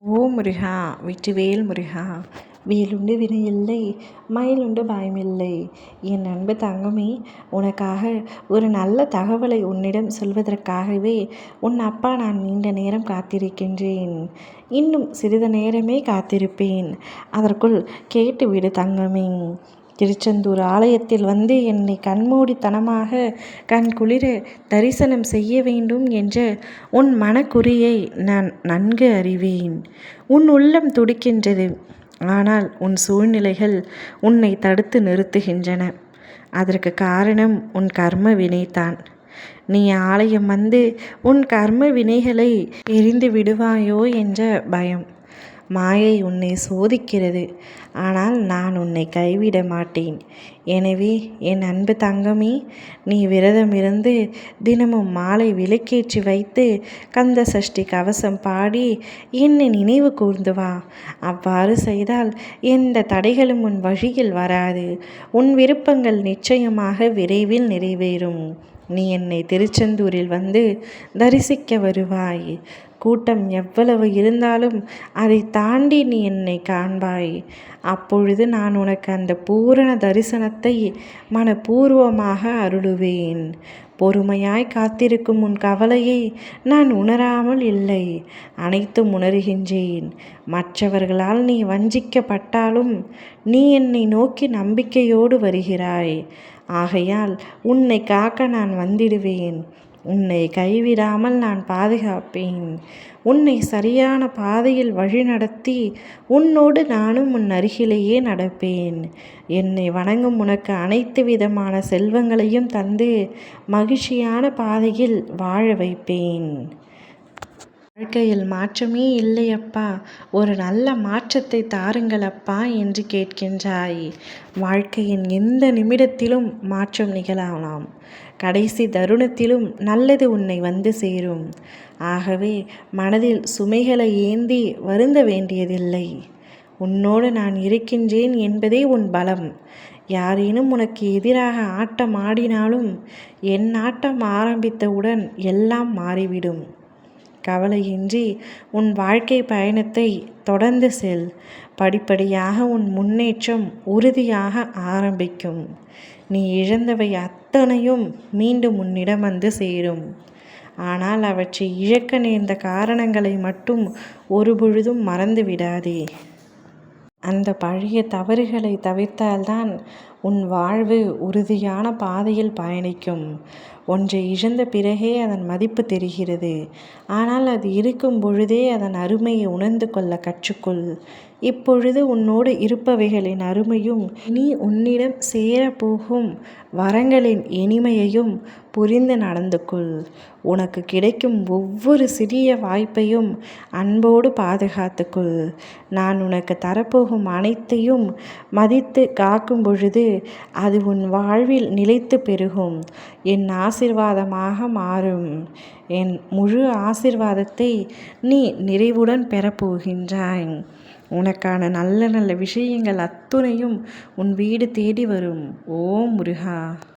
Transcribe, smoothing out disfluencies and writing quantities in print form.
ஓ முருகா! வெற்றிவேல் முருகா! வேலுண்டு வினையில்லை, மயிலுண்டு பயமில்லை. என் அன்பு தங்கமே, உனக்காக ஒரு நல்ல தகவலை உன்னிடம் சொல்வதற்காகவே உன் அப்பா நான் நீண்ட நேரம் காத்திருக்கின்றேன். இன்னும் சிறிது நேரமே காத்திருப்பேன். அதற்குள் கேட்டுவிடு தங்கமே. திருச்செந்தூர் ஆலயத்தில் வந்து என்னை கண்மூடித்தனமாக கண்குளிர தரிசனம் செய்ய வேண்டும் என்ற உன் மனக்குறியை நான் நன்கு அறிவேன். உன் உள்ளம் துடிக்கின்றது. ஆனால் உன் சூழ்நிலைகள் உன்னை தடுத்து நிறுத்துகின்றன. அதற்கு காரணம் உன் கர்ம வினைதான். நீ ஆலயம் வந்து உன் கர்ம வினைகளை எரிந்து விடுவாயோ என்ற பயம். மாயை உன்னை சோதிக்கிறது. ஆனால் நான் உன்னை கைவிட மாட்டேன். எனவே என் அன்பு தங்கமே, நீ விரதமிருந்து தினமும் மாலை விளக்கேற்றி வைத்து கந்த சஷ்டி கவசம் பாடி என்னை நினைவு கூர்ந்து வா. அவ்வாறு செய்தால் எந்த தடைகளும் உன் வழியில் வராது. உன் விருப்பங்கள் நிச்சயமாக விரைவில் நிறைவேறும். நீ என்னை திருச்செந்தூரில் வந்து தரிசிக்க வருவாய். கூட்டம் எவ்வளவு இருந்தாலும் அதை தாண்டி நீ என்னை காண்பாய். அப்பொழுது நான் உனக்கு அந்த பூரண தரிசனத்தை மனப்பூர்வமாக அருளுவேன். பொறுமையாய் காத்திருக்கும் உன் கவலையை நான் உணராமல் இல்லை. அனைத்தும் உணர்கின்றேன். மற்றவர்களால் நீ வஞ்சிக்கப்பட்டாலும் நீ என்னை நோக்கி நம்பிக்கையோடு வருகிறாய். ஆகையால் உன்னை காக்க நான் வந்திடுவேன். உன்னை கைவிடாமல் நான் பாதுகாப்பேன். உன்னை சரியான பாதையில் வழிநடத்தி உன்னோடு நானும் உன் அருகிலேயே நடப்பேன். என்னை வணங்கும் உனக்கு அனைத்து விதமான செல்வங்களையும் தந்து மகிழ்ச்சியான பாதையில் வாழ வைப்பேன். வாழ்க்கையில் மாற்றமே இல்லையப்பா, ஒரு நல்ல மாற்றத்தை தாருங்கள் அப்பா என்று கேட்கின்றாய். வாழ்க்கையின் எந்த நிமிடத்திலும் மாற்றம் நிகழலாம். கடைசி தருணத்திலும் நல்லது உன்னை வந்து சேரும். ஆகவே மனதில் சுமைகளை ஏந்தி வருந்த வேண்டியதில்லை. உன்னோடு நான் இருக்கின்றேன் என்பதே உன் பலம். யாரேனும் உனக்கு எதிராக ஆட்டம் ஆடினாலும் என் ஆட்டம் ஆரம்பித்தவுடன் எல்லாம் மாறிவிடும். கவலையின்றி உன் வாழ்க்கை பயணத்தை தொடர்ந்து செல். படிப்படியாக உன் முன்னேற்றம் உறுதியாக ஆரம்பிக்கும். நீ இழந்தவை அத்தனையும் மீண்டும் உன்னிடம் வந்து சேரும். ஆனால் அவற்றை இழக்க நேர்ந்த காரணங்களை மட்டும் ஒருபொழுதும் மறந்து விடாதே. அந்த பழைய தவறுகளை தவிர்த்தால்தான் உன் வாழ்வு உறுதியான பாதையில் பயணிக்கும். ஒன்றை இழந்த பிறகே அதன் மதிப்பு தெரிகிறது. ஆனால் அது இருக்கும் பொழுதே அதன் அருமையை உணர்ந்து கொள்ள கற்றுக்கொள். இப்பொழுது உன்னோடு இருப்பவைகளின் அருமையும் நீ உன்னிடம் சேரப்போகும் வரங்களின் இனிமையையும் புரிந்து நடந்து கொள். உனக்கு கிடைக்கும் ஒவ்வொரு சிறிய வாய்ப்பையும் அன்போடு பாதுகாத்துக்கொள். நான் உனக்கு தரப்போகும் அனைத்தையும் மதித்து காக்கும் பொழுது அது உன் வாழ்வில் நிலைத்து பெருகும். என் ஆசீர்வாதமாக மாறும். என் முழு ஆசீர்வாதத்தை நீ நிறைவுடன் பெறப்போகின்றாய். உனக்கான நல்ல நல்ல விஷயங்கள் அத்துணையும் உன் வீடு தேடி வரும். ஓ முருகா!